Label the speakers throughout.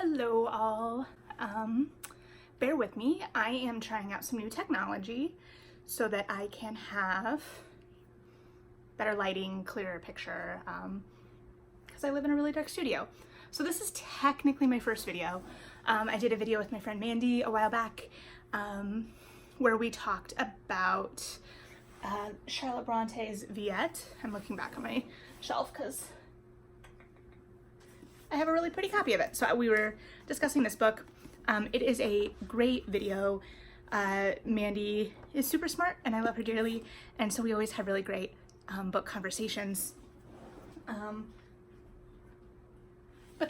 Speaker 1: Hello all. Bear with me. I am trying out some new technology so that I can have better lighting, clearer picture, because I live in a really dark studio. So this is technically my first video. I did a video with my friend Mandy a while back where we talked about Charlotte Bronte's Villette. I'm looking back on my shelf because I have a really pretty copy of it. So we were discussing this book. It is a great video. Mandy is super smart and I love her dearly. And so we always have really great book conversations. But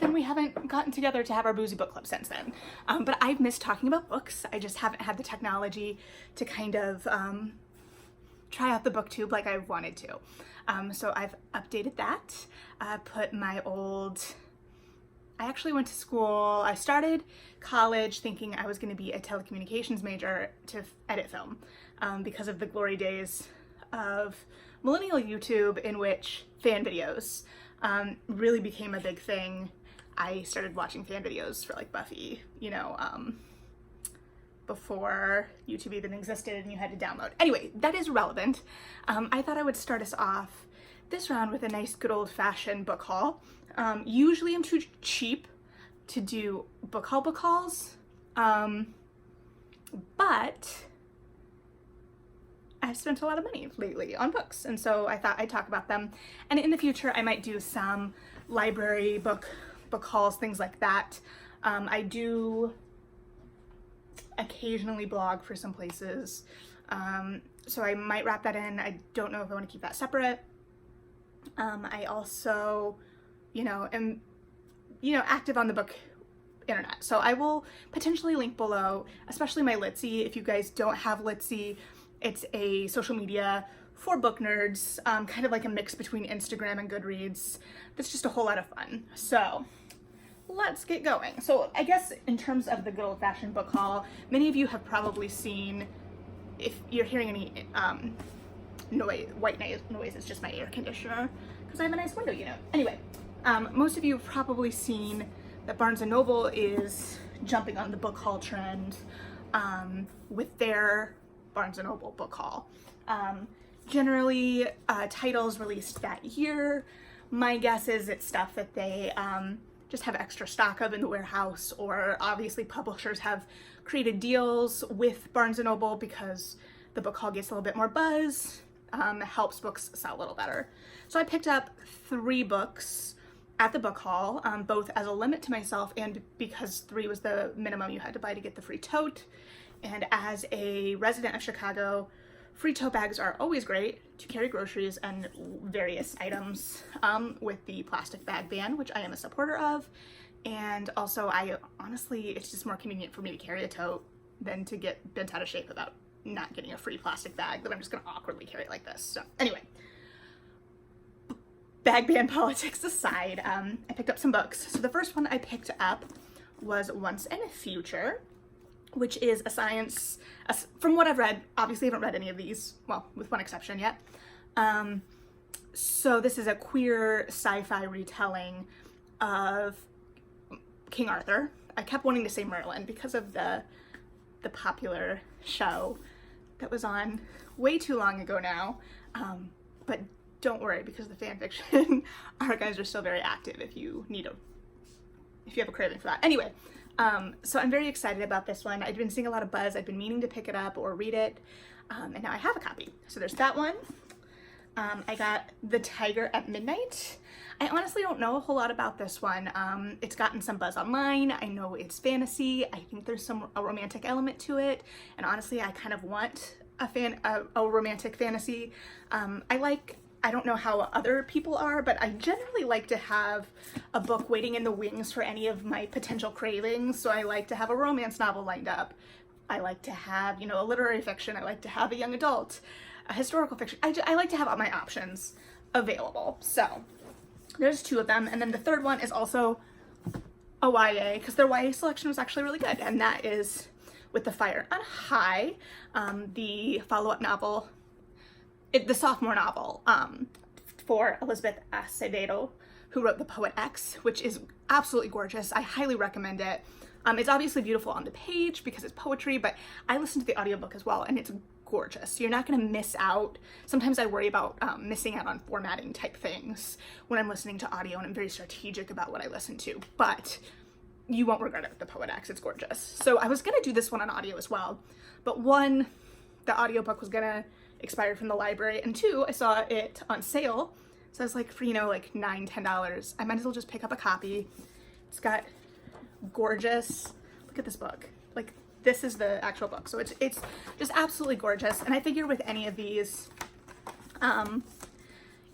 Speaker 1: then we haven't gotten together to have our boozy book club since then. But I've missed talking about books. I just haven't had the technology to kind of try out the booktube like I wanted to. So I've updated that, put my old... I actually went to school, I started college thinking I was going to be a telecommunications major to edit film because of the glory days of millennial YouTube in which fan videos really became a big thing. I started watching fan videos for like Buffy, you know, before YouTube even existed and you had to download. Anyway, that is relevant. I thought I would start us off this round with a nice good old-fashioned book haul. Usually I'm too cheap to do book hauls, but I've spent a lot of money lately on books, and so I thought I'd talk about them. And in the future I might do some library book hauls, things like that. I do occasionally blog for some places, so I might wrap that in. I don't know if I want to keep that separate. I also, am, active on the book internet. So I will potentially link below, especially my Litsy. If you guys don't have Litsy, it's a social media for book nerds, kind of like a mix between Instagram and Goodreads. That's just a whole lot of fun. So let's get going. So I guess in terms of the good old-fashioned book haul, many of you have probably seen, if you're hearing any white noise, it's just my air conditioner because I have a nice window unit. Anyway, most of you have probably seen that Barnes & Noble is jumping on the book haul trend with their Barnes & Noble book haul. Generally, titles released that year. My guess is it's stuff that they just have extra stock of in the warehouse, or obviously publishers have created deals with Barnes & Noble because the book haul gets a little bit more buzz. Helps books sell a little better. So I picked up 3 books at the book haul, both as a limit to myself and because 3 was the minimum you had to buy to get the free tote. And as a resident of Chicago, free tote bags are always great to carry groceries and various items with the plastic bag ban, which I am a supporter of. And also, it's just more convenient for me to carry a tote than to get bent out of shape about not getting a free plastic bag that I'm just gonna awkwardly carry it like this. So anyway, bag ban politics aside, I picked up some books. So the first one I picked up was Once and Future, which is a science, from what I've read, obviously I haven't read any of these, well, with one exception yet. So this is a queer sci-fi retelling of King Arthur. I kept wanting to say Merlin because of the popular show that was on way too long ago now, but don't worry because the fan fiction archives are still very active if you have a craving for that. Anyway, so I'm very excited about this one. I've been seeing a lot of buzz. I've been meaning to pick it up or read it, and now I have a copy. So there's that one. I got The Tiger at Midnight. I honestly don't know a whole lot about this one. It's gotten some buzz online. I know it's fantasy. I think there's a romantic element to it. And honestly, I kind of want a romantic fantasy. I don't know how other people are, but I generally like to have a book waiting in the wings for any of my potential cravings. So I like to have a romance novel lined up. I like to have, a literary fiction. I like to have a young adult, a historical fiction. I like to have all my options available. So there's 2 of them. And then the third one is also a YA, because their YA selection was actually really good. And that is With the Fire on High, the follow-up novel, the sophomore novel for Elizabeth Acevedo who wrote The Poet X, which is absolutely gorgeous. I highly recommend it. It's obviously beautiful on the page because it's poetry, but I listened to the audiobook as well, and it's gorgeous. You're not going to miss out. Sometimes I worry about missing out on formatting type things when I'm listening to audio, and I'm very strategic about what I listen to, but you won't regret it with The Poet X. It's gorgeous. So I was going to do this one on audio as well, but one, the audiobook was going to expire from the library, and two, I saw it on sale. So I was like, for, you know, like $9, $10, I might as well just pick up a copy. It's got gorgeous, look at this book. Like, this is the actual book. So it's just absolutely gorgeous. And I figure with any of these,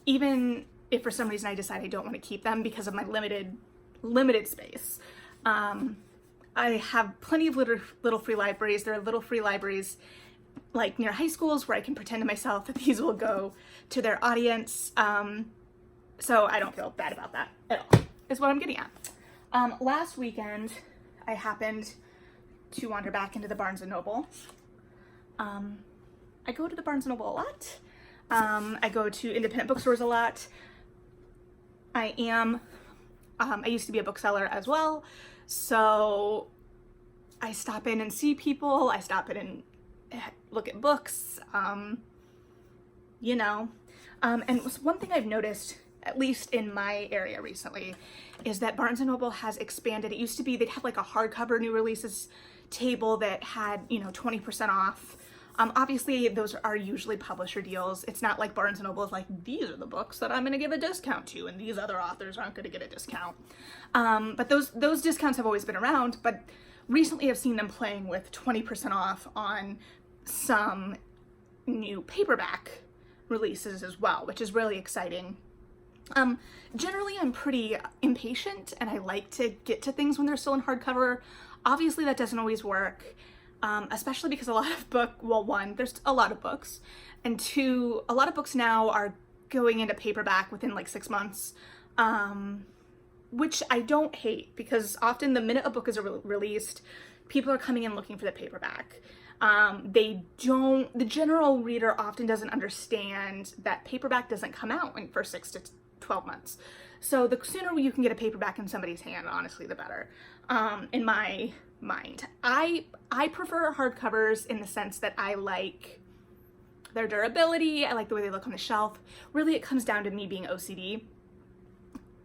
Speaker 1: even if for some reason I decide I don't want to keep them because of my limited space, I have plenty of little free libraries. There are little free libraries like near high schools where I can pretend to myself that these will go to their audience. So I don't feel bad about that at all, is what I'm getting at. Last weekend, I happened to wander back into the Barnes & Noble. I go to the Barnes & Noble a lot. I go to independent bookstores a lot. I used to be a bookseller as well, so I stop in and see people. I stop in and look at books, you know. And one thing I've noticed, at least in my area recently, is that Barnes & Noble has expanded. It used to be they'd have like a hardcover new releases table that had, you know, 20% off. Obviously those are usually publisher deals. It's not like Barnes & Noble is like, these are the books that I'm going to give a discount to, and these other authors aren't going to get a discount. But those discounts have always been around, but recently I've seen them playing with 20% off on some new paperback releases as well, which is really exciting. Generally I'm pretty impatient and I like to get to things when they're still in hardcover. Obviously that doesn't always work, especially because a lot of one, there's a lot of books, and two, a lot of books now are going into paperback within like 6 months, which I don't hate, because often the minute a book is released, people are coming in looking for the paperback. The general reader often doesn't understand that paperback doesn't come out for 6 to 12 months. So the sooner you can get a paperback in somebody's hand, honestly, the better, in my mind. I prefer hardcovers in the sense that I like their durability, I like the way they look on the shelf. Really, it comes down to me being OCD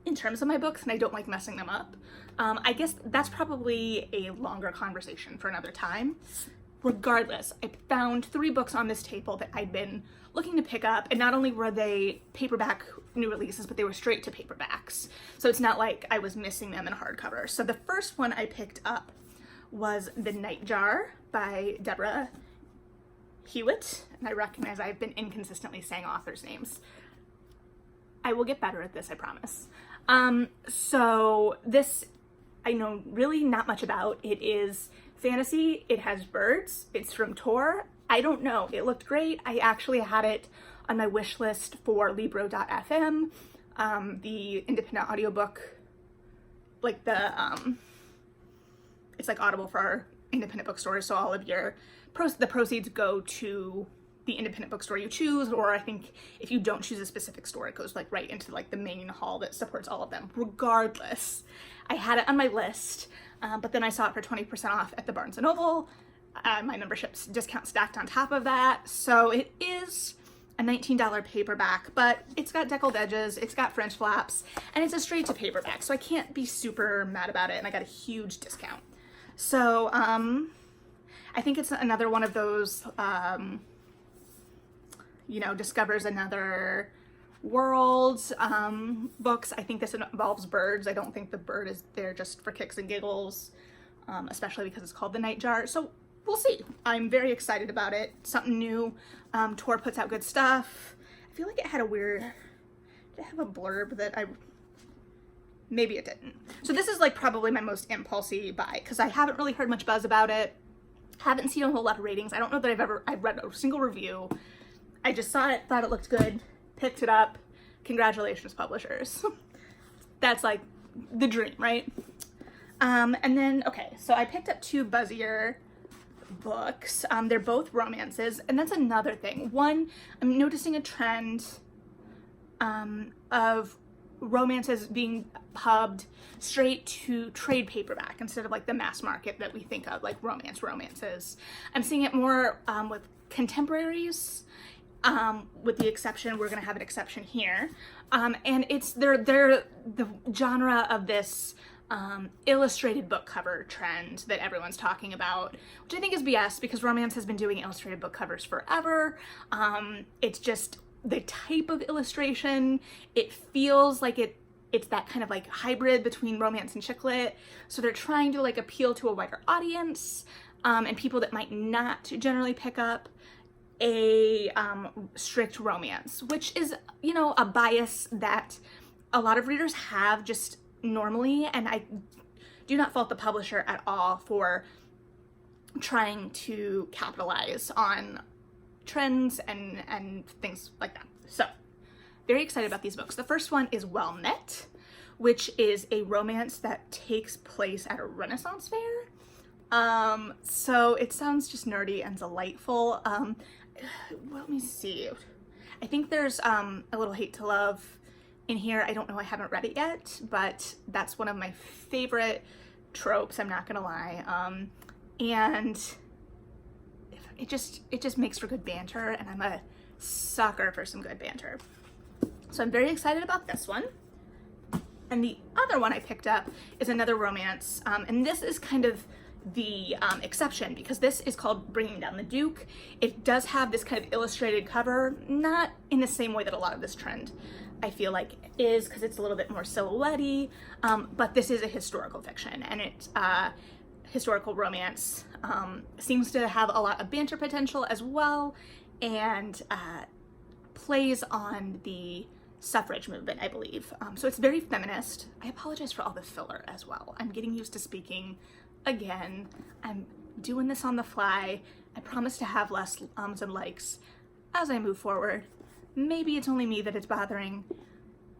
Speaker 1: in terms of my books, and I don't like messing them up. I guess that's probably a longer conversation for another time. Regardless, I found 3 books on this table that I'd been looking to pick up, and not only were they paperback new releases, but they were straight to paperbacks. So it's not like I was missing them in hardcover. So the first one I picked up was The Nightjar by Deborah Hewitt, and I recognize I've been inconsistently saying authors' names. I will get better at this, I promise. So this, I know really not much about. It is fantasy, it has birds, it's from Tor. I don't know, it looked great. I actually had it on my wish list for Libro.fm, the independent audiobook, like it's like Audible for independent bookstores, so all of the proceeds go to the independent bookstore you choose, or I think if you don't choose a specific store, it goes like right into like the main hall that supports all of them. Regardless, I had it on my list, but then I saw it for 20% off at the Barnes & Noble. My membership's discount stacked on top of that, so it is a $19 paperback, but it's got deckled edges, it's got French flaps, and it's a straight to paperback, so I can't be super mad about it, and I got a huge discount. So I think it's another one of those you know, discovers another world books. I think this involves birds. I don't think the bird is there just for kicks and giggles, especially because it's called The Nightjar. So we'll see. I'm very excited about it. Something new. Tor puts out good stuff. I feel like it had a weird, did it have a blurb that maybe it didn't. So this is like probably my most impulsy buy, because I haven't really heard much buzz about it. Haven't seen a whole lot of ratings. I don't know that I've read a single review. I just saw it, thought it looked good, picked it up. Congratulations, publishers. That's like the dream, right? And then, okay, so I picked up 2 buzzier books. They're both romances, and that's another thing. One, I'm noticing a trend of romances being pubbed straight to trade paperback instead of like the mass market that we think of, like romances. I'm seeing it more with contemporaries, with the exception, we're gonna have an exception here. And it's they're the genre of this illustrated book cover trend that everyone's talking about, which I think is BS because romance has been doing illustrated book covers forever. It's just the type of illustration, it feels like it's that kind of like hybrid between romance and chick lit. So they're trying to like appeal to a wider audience, and people that might not generally pick up a strict romance, which is, you know, a bias that a lot of readers have just normally, and I do not fault the publisher at all for trying to capitalize on trends and things like that. So, very excited about these books. The first one is Well Met, which is a romance that takes place at a Renaissance fair. So it sounds just nerdy and delightful. Let me see. I think there's a little hate to love in here. I don't know, I haven't read it yet, but that's one of my favorite tropes, I'm not gonna lie. And it just makes for good banter, and I'm a sucker for some good banter. So I'm very excited about this one. And the other one I picked up is another romance, and this is kind of the exception because this is called Bringing Down the Duke. It does have this kind of illustrated cover, not in the same way that a lot of this trend I feel like is, because it's a little bit more silhouette-y, but this is a historical fiction, and it's historical romance, seems to have a lot of banter potential as well, and plays on the suffrage movement, I believe. So it's very feminist. I apologize for all the filler as well. I'm getting used to speaking again. I'm doing this on the fly. I promise to have less ums and likes as I move forward. Maybe it's only me that it's bothering,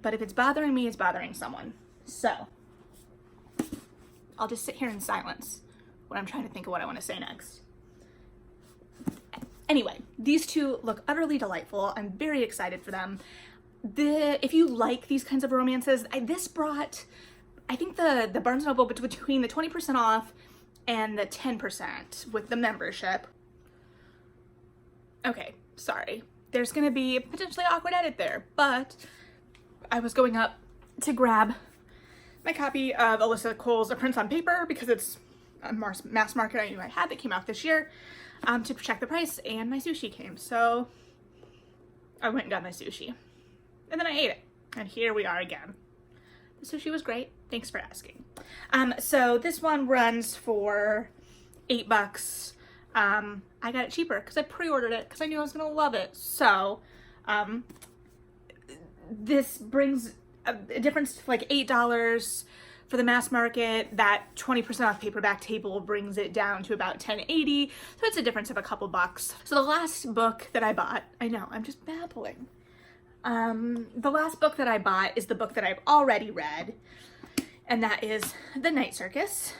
Speaker 1: but if it's bothering me, it's bothering someone. So I'll just sit here in silence when I'm trying to think of what I want to say next. Anyway, these two look utterly delightful. I'm very excited for them. If you like these kinds of romances, this brought, I think the Barnes & Noble between the 20% off and the 10% with the membership. Okay, sorry. There's gonna be a potentially awkward edit there, but I was going up to grab my copy of Alyssa Cole's A Prince on Paper because it's a mass market I knew I had that came out this year, to check the price, and my sushi came. So I went and got my sushi. And then I ate it, and here we are again. The sushi was great. Thanks for asking. So this one runs for $8. I got it cheaper because I pre-ordered it because I knew I was gonna love it. So this brings a difference to like $8 for the mass market. That 20% off paperback table brings it down to about $10.80. So it's a difference of a couple bucks. So the last book that I bought, I know, I'm just babbling. The last book that I bought is the book that I've already read, and that is The Night Circus.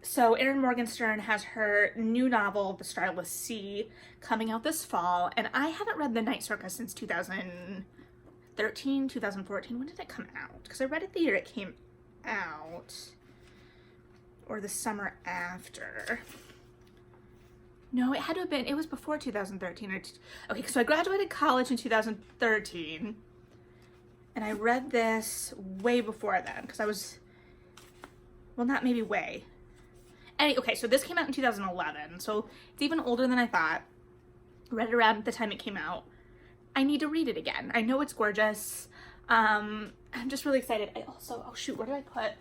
Speaker 1: So Erin Morgenstern has her new novel, The Starless Sea, coming out this fall, and I haven't read The Night Circus since 2013, 2014. When did it come out? Because I read it the year it came out, or the summer after. No, it had to have been, it was before 2013. Okay, so I graduated college in 2013, and I read this way before then, because I was, well, not maybe way. Okay, so this came out in 2011, so it's even older than I thought. Read it around the time it came out. I need to read it again. I know it's gorgeous. I'm just really excited. I also, oh shoot, where did I put?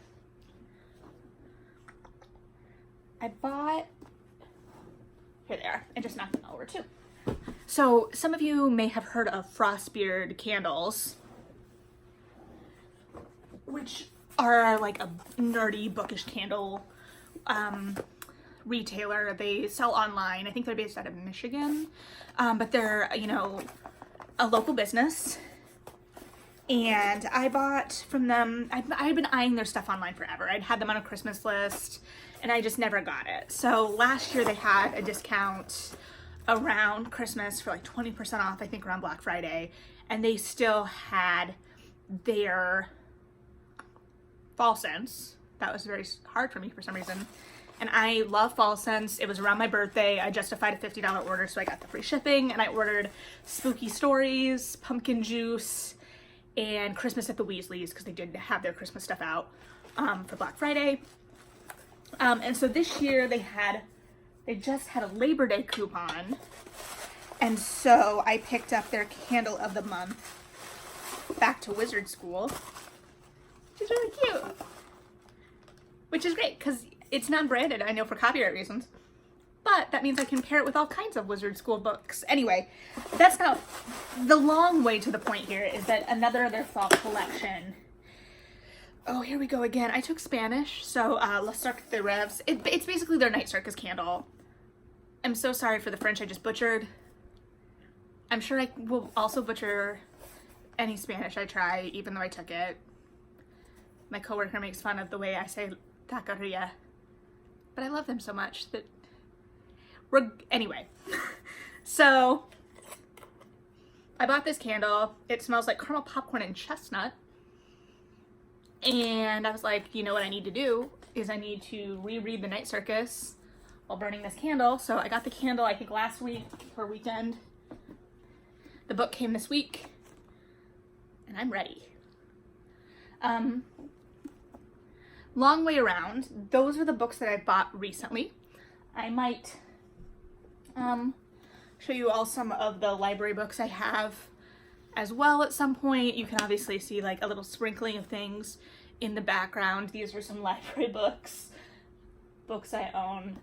Speaker 1: I bought, here they are. I just knocked them over too. So some of you may have heard of Frostbeard candles, which are like a nerdy bookish candle retailer. They sell online. I think they're based out of Michigan, but they're, you know, a local business. And I bought from them, I've been eyeing their stuff online forever. I'd had them on a Christmas list and I just never got it. So last year they had a discount around Christmas for like 20% off, I think around Black Friday. And they still had their fall scents. That was very hard for me for some reason. And I love fall scents. It was around my birthday. I justified a $50 order, so I got the free shipping. And I ordered Spooky Stories, Pumpkin Juice, and Christmas at the Weasleys, because they did have their Christmas stuff out for Black Friday. And so this year they just had a Labor Day coupon. And so I picked up their Candle of the Month, Back to Wizard School, which is really cute. Which is great, because it's non-branded, I know, for copyright reasons. But that means I can pair it with all kinds of Wizard School books. Anyway, that's not the long way to the point here, is that another of their fall collection. Oh, here we go again. I took Spanish, so Le Cirque de Rêves. It's basically their Night Circus candle. I'm so sorry for the French I just butchered. I'm sure I will also butcher any Spanish I try, even though I took it. My coworker makes fun of the way I say taqueria, but I love them so much that anyway. So I bought this candle. It smells like caramel popcorn and chestnut. And I was like, you know what I need to do is I need to reread The Night Circus while burning this candle. So I got the candle, I think, last week for weekend. The book came this week, and I'm ready. Long way around, those are the books that I bought recently. I might show you all some of the library books I have as well at some point. You can obviously see like a little sprinkling of things in the background. These are some library books I own.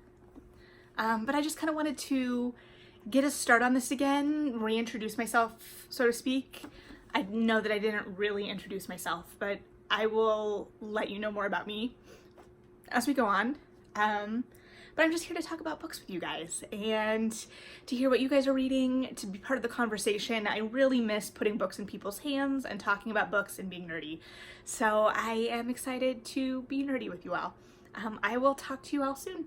Speaker 1: But I just kind of wanted to get a start on this again, reintroduce myself, so to speak. I know that I didn't really introduce myself, but I will let you know more about me as we go on. But I'm just here to talk about books with you guys and to hear what you guys are reading, to be part of the conversation. I really miss putting books in people's hands and talking about books and being nerdy. So I am excited to be nerdy with you all. I will talk to you all soon.